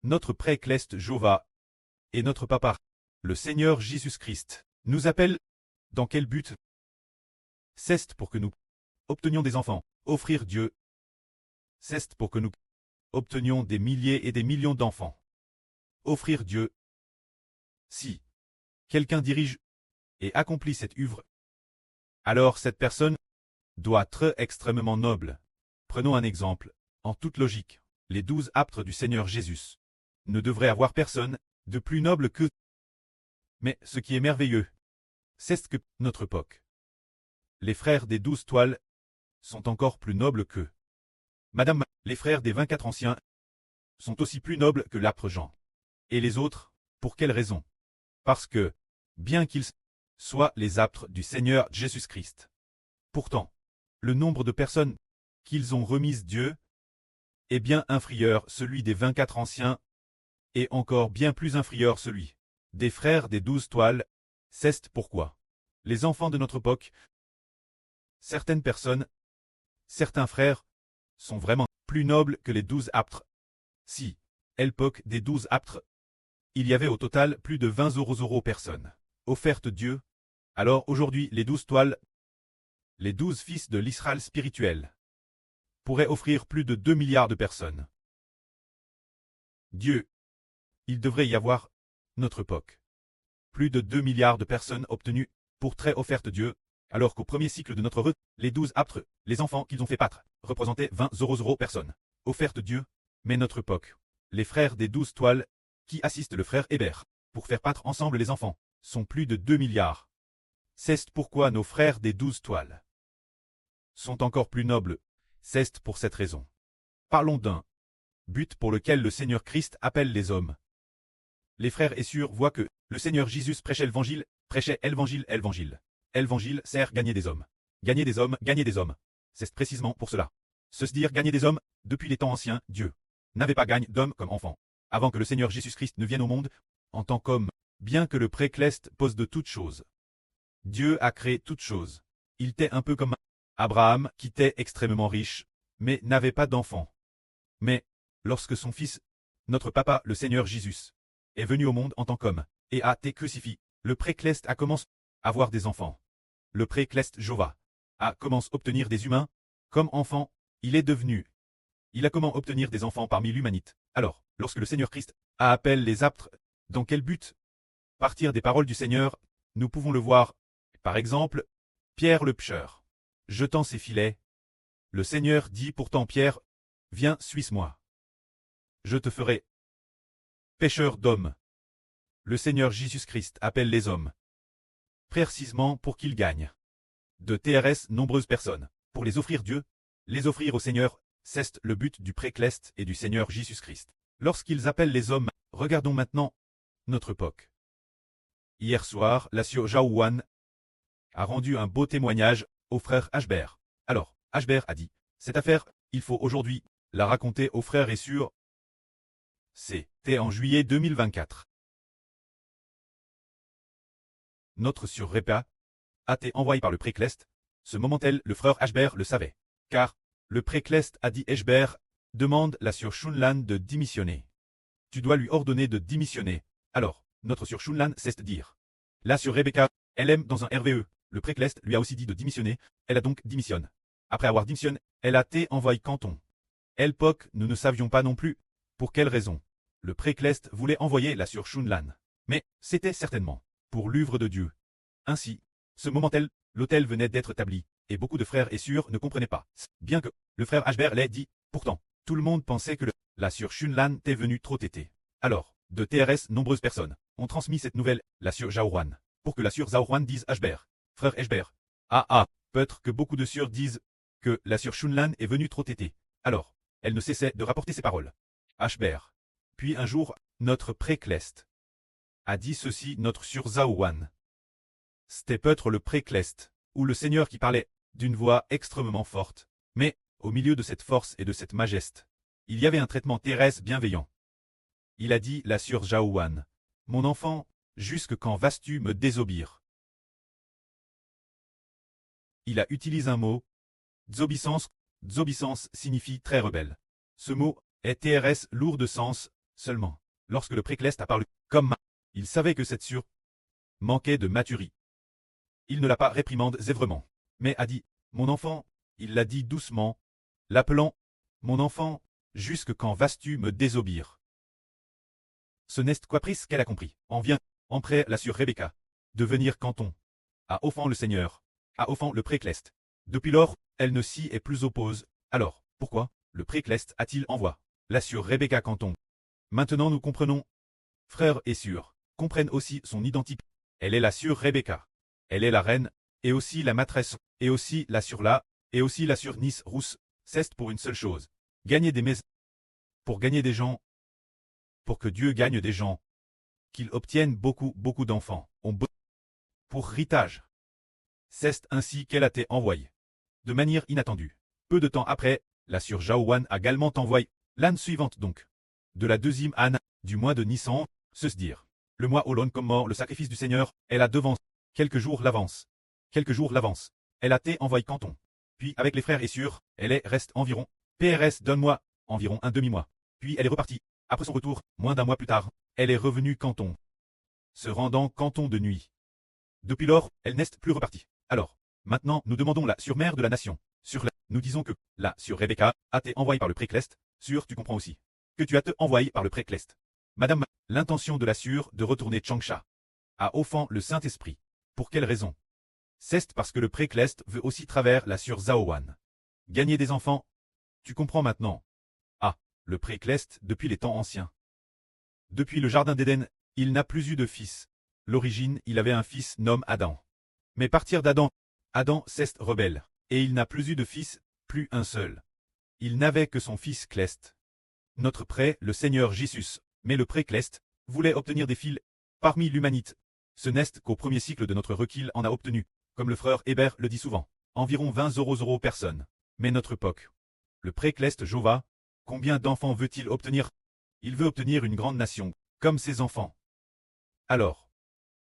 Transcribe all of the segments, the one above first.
notre pré-cleste Jova et notre papa, le Seigneur Jésus-Christ, nous appelle. Dans quel but? C'est pour que nous obtenions des enfants, offrir Dieu. C'est pour que nous obtenions des milliers et des millions d'enfants. Offrir Dieu. Si quelqu'un dirige et accomplit cette œuvre, alors cette personne doit être extrêmement noble. Prenons un exemple. En toute logique, les 12 apôtres du Seigneur Jésus ne devraient avoir personne de plus noble qu'eux. Mais ce qui est merveilleux, c'est que notre époque, les frères des 12 toiles sont encore plus nobles qu'eux. Madame, les frères des 24 anciens sont aussi plus nobles que l'apôtre Jean. Et les autres, pour quelle raison? Parce que, bien qu'ils soient les apôtres du Seigneur Jésus-Christ, pourtant, le nombre de personnes qu'ils ont remises Dieu est bien inférieur celui des 24 anciens et encore bien plus inférieur celui des frères des 12 toiles. C'est pourquoi les enfants de notre époque, certaines personnes, certains frères, sont vraiment plus nobles que les 12 apôtres. Si, à l'époque des 12 apôtres, il y avait au total plus de 20 euros personnes offertes Dieu, alors aujourd'hui les 12 toiles, les 12 fils de l'Israël spirituel, pourraient offrir plus de 2 milliards de personnes. Dieu, il devrait y avoir, notre époque, plus de 2 milliards de personnes obtenues pour très offerte Dieu, alors qu'au premier cycle de notre heureux, les 12 apôtres, les enfants qu'ils ont fait paître, représentaient 20 euros personnes offertes Dieu, mais notre époque, les frères des 12 toiles, qui assistent le frère Hébert, pour faire paître ensemble les enfants, sont plus de 2 milliards. C'est pourquoi nos frères des 12 toiles sont encore plus nobles. C'est pour cette raison. Parlons d'un but pour lequel le Seigneur Christ appelle les hommes. Les frères et sœurs voient que le Seigneur Jésus prêchait l'évangile. L'évangile sert gagner des hommes. Gagner des hommes, gagner des hommes. C'est précisément pour cela. Se dire gagner des hommes, depuis les temps anciens, Dieu n'avait pas gagné d'hommes comme enfants. Avant que le Seigneur Jésus-Christ ne vienne au monde, en tant qu'homme, bien que le pré-cleste pose de toutes choses. Dieu a créé toutes choses. Il était un peu comme Abraham, qui était extrêmement riche, mais n'avait pas d'enfant. Mais, lorsque son fils, notre papa, le Seigneur Jésus, est venu au monde en tant qu'homme, et a été crucifié, le pré-cleste a commencé à avoir des enfants. Le pré-cleste Jova a commencé à obtenir des humains, comme enfant, il a comment obtenir des enfants parmi l'humanité. Alors, lorsque le Seigneur Christ appelle les apôtres, dans quel but? Partir des paroles du Seigneur, nous pouvons le voir, par exemple, Pierre le pêcheur. Jetant ses filets, le Seigneur dit pourtant Pierre, viens, suis-moi. Je te ferai pêcheur d'hommes. Le Seigneur Jésus-Christ appelle les hommes, précisément pour qu'ils gagnent de TRS nombreuses personnes, pour les offrir Dieu, les offrir au Seigneur, c'est le but du pré-cleste et du Seigneur Jésus-Christ. Lorsqu'ils appellent les hommes, regardons maintenant notre époque. Hier soir, la sœur Jaouane a rendu un beau témoignage au frère Ashbert. Alors, Ashbert a dit, cette affaire, il faut aujourd'hui la raconter aux frères et sœurs. C'était en juillet 2024. Notre sœur Repa a été envoyée par le pré-cleste. Ce moment-là, le frère Ashbert le savait. Car, le pré-cleste a dit Ashbert, demande la sœur Shunlan de démissionner. Tu dois lui ordonner de démissionner. Alors, notre sœur Shunlan cesse de dire. La sœur Rebecca, elle aime dans un RVE. Le pré-cleste lui a aussi dit de démissionner, elle a donc démissionné. Après avoir démissionné, elle a été envoyée canton. L'époque, nous ne savions pas non plus pour quelle raison. Le pré-cleste voulait envoyer la sœur Shunlan. Mais, c'était certainement pour l'œuvre de Dieu. Ainsi, ce moment-là, l'autel venait d'être établi, et beaucoup de frères et sœurs ne comprenaient pas. Bien que, le frère Ashbert l'ait dit, pourtant, tout le monde pensait que la sœur Shunlan était venue trop tétée. Alors, de TRS, nombreuses personnes ont transmis cette nouvelle, la sœur Jaouane, pour que la sœur Jaouane dise Ashbert. Frère Ashbert. Peut-être que beaucoup de sœurs disent que la sœur Shunlan est venue trop tétée. Alors, elle ne cessait de rapporter ses paroles. Ashbert. Puis un jour, notre pré-cleste a dit ceci notre sœur Zaouane. C'était peut-être le pré-cleste, ou le Seigneur qui parlait, d'une voix extrêmement forte. Mais, au milieu de cette force et de cette majesté, il y avait un traitement terrestre bienveillant. Il a dit la sœur Jaouane. Mon enfant, jusque quand vas-tu me désobéir? Il a utilisé un mot, désobéissance. Désobéissance signifie très rebelle. Ce mot est TRS lourd de sens, Seulement, lorsque le précleste apparut comme il savait que cette sûre manquait de maturité. Il ne l'a pas réprimande sévèrement, mais a dit, mon enfant, il l'a dit doucement, l'appelant, mon enfant, jusque quand vas-tu me désobéir? Ce n'est qu'après qu'elle a compris, en vient, en près la sûre Rebecca, de venir canton, à offrant le Seigneur, à offrant le précleste. Depuis lors, elle ne s'y est plus oppose. Alors, pourquoi le précleste a-t-il envoyé la sûre Rebecca canton? Maintenant nous comprenons. Frères et sœurs, comprennent aussi son identité. Elle est la sûre Rebecca. Elle est la reine, et aussi la maîtresse, et aussi la sûre là, et aussi la sûre Nice rousse. C'est pour une seule chose. Gagner des maisons. Pour gagner des gens. Pour que Dieu gagne des gens. Qu'il obtienne beaucoup d'enfants. Pour ritage. C'est ainsi qu'elle a été envoyée. De manière inattendue. Peu de temps après, la sûre Jaouan a également envoyé l'âne suivante donc. De la deuxième âne, du mois de Nissan, se dire. Le mois où l'on commande le sacrifice du Seigneur, elle a devant quelques jours l'avance. Quelques jours l'avance. Elle a été envoyée canton. Puis avec les frères et sœurs, elle est reste environ, PRS d'un mois, environ un demi-mois. Puis elle est repartie. Après son retour, moins d'un mois plus tard, elle est revenue canton. Se rendant canton de nuit. Depuis lors, elle n'est plus repartie. Alors, maintenant, nous demandons la surmère de la nation. Nous disons que, là, sur Rebecca, a été envoyée par le précleste, tu comprends aussi. Que tu as été envoyé par le précleste. Madame, l'intention de la sûre de retourner Changsha. A offensé le Saint-Esprit. Pour quelle raison? C'est parce que le précleste veut aussi travers la sûre Zaowan. Gagner des enfants. Tu comprends maintenant. Ah, le précleste depuis les temps anciens. Depuis le jardin d'Éden, il n'a plus eu de fils. L'origine, il avait un fils nommé Adam. Mais partir d'Adam, Adam c'est rebelle, et il n'a plus eu de fils, plus un seul. Il n'avait que son fils Cleste. Notre prêtre, le Seigneur Jésus, mais le précleste, voulait obtenir des fils parmi l'humanité. Ce n'est qu'au premier cycle de notre requis en a obtenu, comme le frère Hébert le dit souvent, environ 20 personnes. Mais notre époque. Le précleste Jova, combien d'enfants veut-il obtenir? Il veut obtenir une grande nation, comme ses enfants. Alors,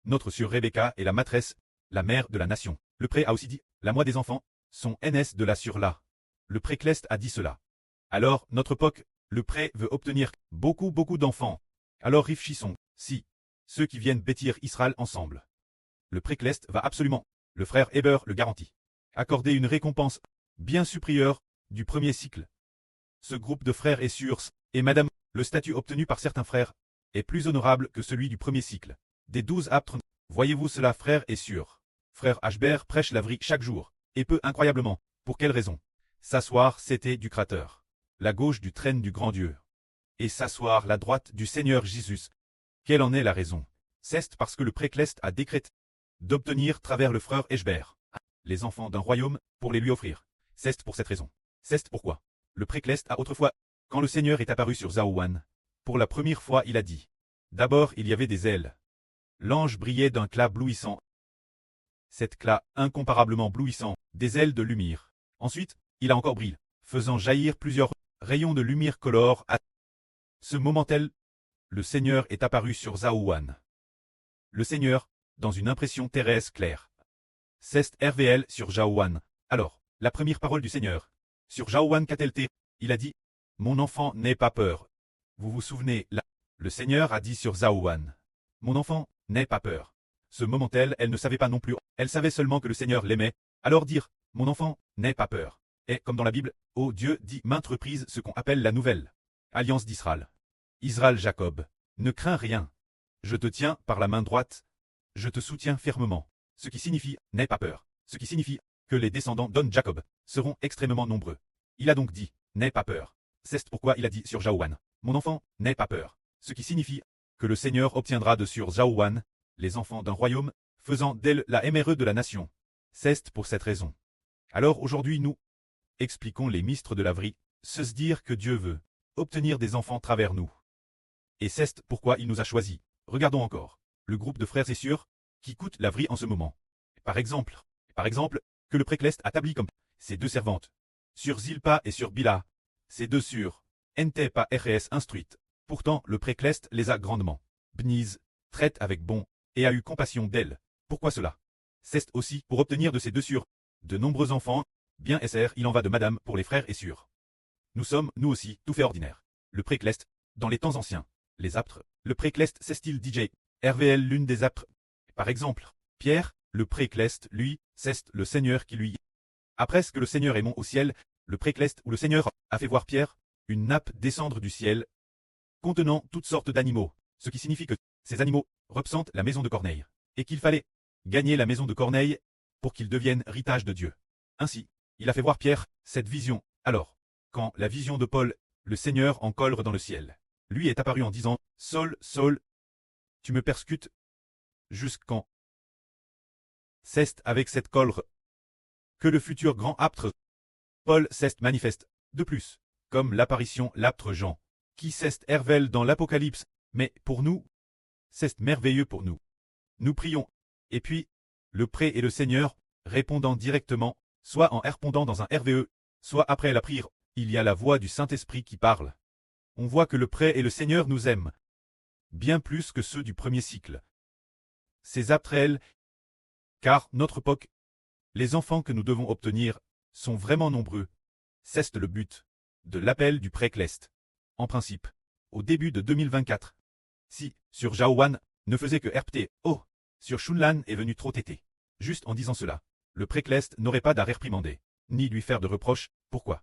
notre sœur Rebecca est la maîtresse, la mère de la nation. Le prêtre a aussi dit, la moi des enfants, sont NS de la sûre là. Le précleste a dit cela. Alors, notre époque, le prêtre veut obtenir beaucoup d'enfants. Alors réfléchissons, si, ceux qui viennent bâtir Israël ensemble. Le précleste va absolument, le frère Heber le garantit, accorder une récompense bien supérieure du premier cycle. Ce groupe de frères et sœurs, et madame, le statut obtenu par certains frères, est plus honorable que celui du premier cycle. Des 12 aptres, voyez-vous cela frères et sœurs. Frère Ashbert prêche la vraie chaque jour, et peu incroyablement, pour quelle raison? S'asseoir c'était du Créateur, la gauche du trône du grand Dieu, et s'asseoir la droite du Seigneur Jésus. Quelle en est la raison? C'est parce que le précleste a décrété d'obtenir travers le frère Ashbert les enfants d'un royaume pour les lui offrir. C'est pour cette raison. C'est pourquoi le précleste a autrefois, quand le Seigneur est apparu sur Zaouan, pour la première fois il a dit. D'abord il y avait des ailes. L'ange brillait d'un éclat blouissant. Cet éclat incomparablement blouissant, des ailes de lumière. Ensuite, il a encore brillé, faisant jaillir plusieurs rayons de lumière colore à ce moment tel, le Seigneur est apparu sur Zaouan. Le Seigneur, dans une impression terrestre claire. C'est RVL sur Jaouan. Alors, la première parole du Seigneur. Sur Jaouan qu'a-t-elle été? Il a dit, mon enfant, n'aie pas peur. Vous vous souvenez, là, le Seigneur a dit sur Zaouan. Mon enfant, n'aie pas peur. Ce moment tel, elle ne savait pas non plus, elle savait seulement que le Seigneur l'aimait. Alors dire, mon enfant, n'aie pas peur. Et comme dans la Bible, oh Dieu dit maintes reprises ce qu'on appelle la nouvelle alliance d'Israël. Israël Jacob, ne crains rien. Je te tiens par la main droite. Je te soutiens fermement. Ce qui signifie, n'aie pas peur. Ce qui signifie que les descendants d'On Jacob seront extrêmement nombreux. Il a donc dit, n'aie pas peur. C'est pourquoi il a dit sur Jaouan, mon enfant, n'aie pas peur. Ce qui signifie que le Seigneur obtiendra de sur Jaouan les enfants d'un royaume, faisant d'elle la MRE de la nation. C'est pour cette raison. Alors aujourd'hui nous expliquons les mystres de la vie, se dire que Dieu veut obtenir des enfants travers nous. Et c'est pourquoi il nous a choisis. Regardons encore le groupe de frères et sœurs qui coûtent la vie en ce moment. Par exemple, que le précleste a établi comme ses deux servantes, sur Zilpa et sur Bila, ces deux sœurs, n'étaient pas RS instruites. Pourtant le précleste les a grandement bénies, traite avec bon, et a eu compassion d'elles. Pourquoi cela? C'est aussi pour obtenir de ces deux sœurs de nombreux enfants. Bien SR, il en va de madame pour les frères et sœurs. Nous sommes, nous aussi, tout fait ordinaire. Le précleste, dans les temps anciens, les aptres, le précleste c'est style DJ, RVL l'une des aptres. Par exemple, Pierre, le précleste, lui, c'est le Seigneur qui lui. Après ce que le Seigneur est mont au ciel, le précleste ou le Seigneur a fait voir Pierre, une nappe descendre du ciel, contenant toutes sortes d'animaux, ce qui signifie que ces animaux représentent la maison de Corneille, et qu'il fallait gagner la maison de Corneille pour qu'il devienne héritage de Dieu. Ainsi, il a fait voir Pierre cette vision. Alors, quand la vision de Paul, le Seigneur en colère dans le ciel, lui est apparu en disant « Saul, Saul, tu me persécutes jusqu'en c'est avec cette colère que le futur grand aptre Paul s'est manifeste, de plus, comme l'apparition l'aptre Jean, qui s'est hervel dans l'Apocalypse, mais pour nous, c'est merveilleux pour nous. Nous prions, et puis, le pré et le Seigneur, répondant directement, soit en répondant dans un RVE, soit après la prière, il y a la voix du Saint-Esprit qui parle. On voit que le pré et le Seigneur nous aiment, bien plus que ceux du premier cycle. Ces aptres, car notre époque, les enfants que nous devons obtenir, sont vraiment nombreux. C'est le but de l'appel du précleste. En principe, au début de 2024. Si, sur Jaowan, ne faisait que RPT, oh, sur Shunlan est venu trop tété. Juste en disant cela, le précleste n'aurait pas d'à réprimander, ni lui faire de reproches. Pourquoi?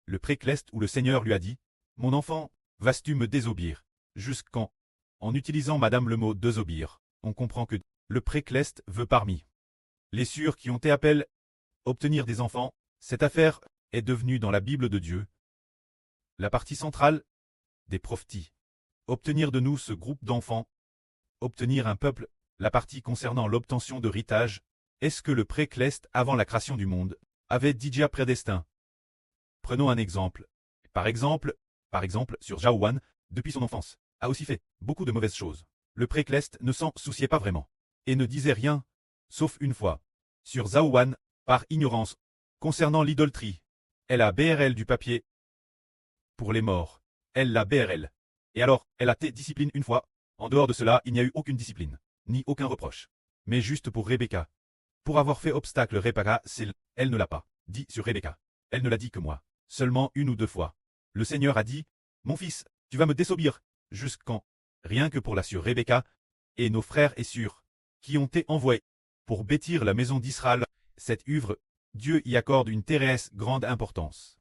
Le précleste ou le Seigneur lui a dit, mon enfant, vas-tu me désobéir? Jusqu'en, en utilisant madame le mot désobéir, on comprend que le précleste veut parmi les sûrs qui ont été appelés obtenir des enfants. Cette affaire est devenue dans la Bible de Dieu la partie centrale des prophéties. Obtenir de nous ce groupe d'enfants, obtenir un peuple, la partie concernant l'obtention de héritage. Est-ce que le précleste avant la création du monde avait déjà prédestin? Prenons un exemple. Par exemple, sur Jaowan, depuis son enfance, a aussi fait beaucoup de mauvaises choses. Le précleste ne s'en souciait pas vraiment, et ne disait rien, sauf une fois. Sur Jaowan, par ignorance, concernant l'idolâtrie, elle a BRL du papier pour les morts. Elle l'a BRL. Et alors, elle a été discipline une fois. En dehors de cela, il n'y a eu aucune discipline, ni aucun reproche. Mais juste pour Rebecca. Pour avoir fait obstacle Rebecca, elle ne l'a pas dit sur Rebecca. Elle ne l'a dit que moi. Seulement une ou deux fois. Le Seigneur a dit, mon fils, tu vas me désobéir. Jusqu'en, rien que pour la sur Rebecca, et nos frères et sœurs, qui ont été envoyés pour bâtir la maison d'Israël, cette œuvre, Dieu y accorde une très grande importance.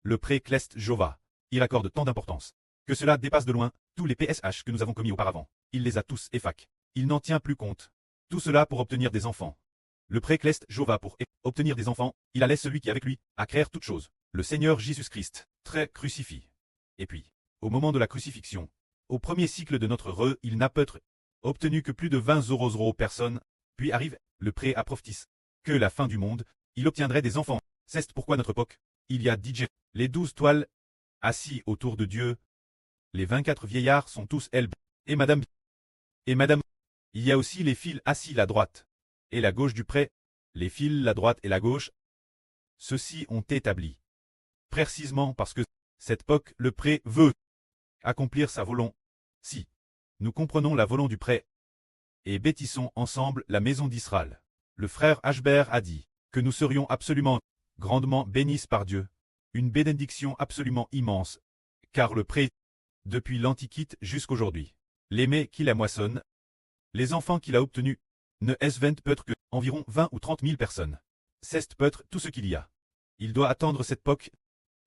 Le précleste Jova, il accorde tant d'importance, que cela dépasse de loin tous les PSH que nous avons commis auparavant. Il les a tous effac. Il n'en tient plus compte. Tout cela pour obtenir des enfants. Le précleste Jova pour obtenir des enfants, il allait celui qui avec lui, à créer toutes choses, le Seigneur Jésus-Christ, très crucifié. Et puis, au moment de la crucifixion, au premier cycle de notre il n'a peut-être obtenu que plus de 20 euros personnes, puis arrive le pré à prophétis, que la fin du monde, il obtiendrait des enfants. C'est pourquoi notre époque, il y a DJ, les 12 toiles, assis autour de Dieu. Les 24 vieillards sont tous elles, et madame. Et madame. Il y a aussi les fils assis la droite et la gauche du pré, les fils la droite et la gauche. Ceux-ci ont établi. Précisément parce que, cette époque, le pré veut accomplir sa volonté. Si nous comprenons la volonté du pré et bâtissons ensemble la maison d'Israël, le frère Ashbert a dit que nous serions absolument, grandement bénis par Dieu. Une bénédiction absolument immense, car le pré, depuis l'Antiquité jusqu'aujourd'hui, l'aimé qui la moissonne, les enfants qu'il a obtenus, ne est peut-être que environ 20 ou 30 000 personnes. C'est peut-être tout ce qu'il y a. Il doit attendre cette époque.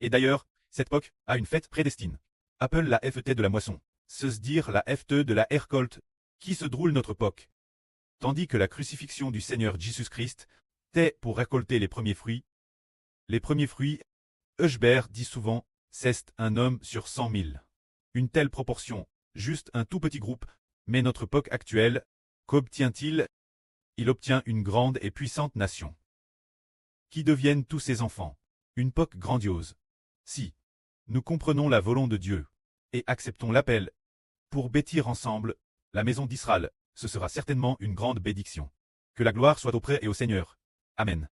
Et d'ailleurs, cette époque a une fête prédestine. Appelle la FT de la moisson, se dire la FT de la récolte, qui se déroule notre époque. Tandis que la crucifixion du Seigneur Jésus-Christ est pour récolter les premiers fruits. Les premiers fruits, Ashbert dit souvent, c'est un homme sur 100 000. Une telle proportion, juste un tout petit groupe, mais notre époque actuelle, qu'obtient-il? Il obtient une grande et puissante nation. Qui deviennent tous ses enfants. Une époque grandiose. Si nous comprenons la volonté de Dieu, et acceptons l'appel, pour bâtir ensemble, la maison d'Israël, ce sera certainement une grande bénédiction. Que la gloire soit auprès et au Seigneur. Amen.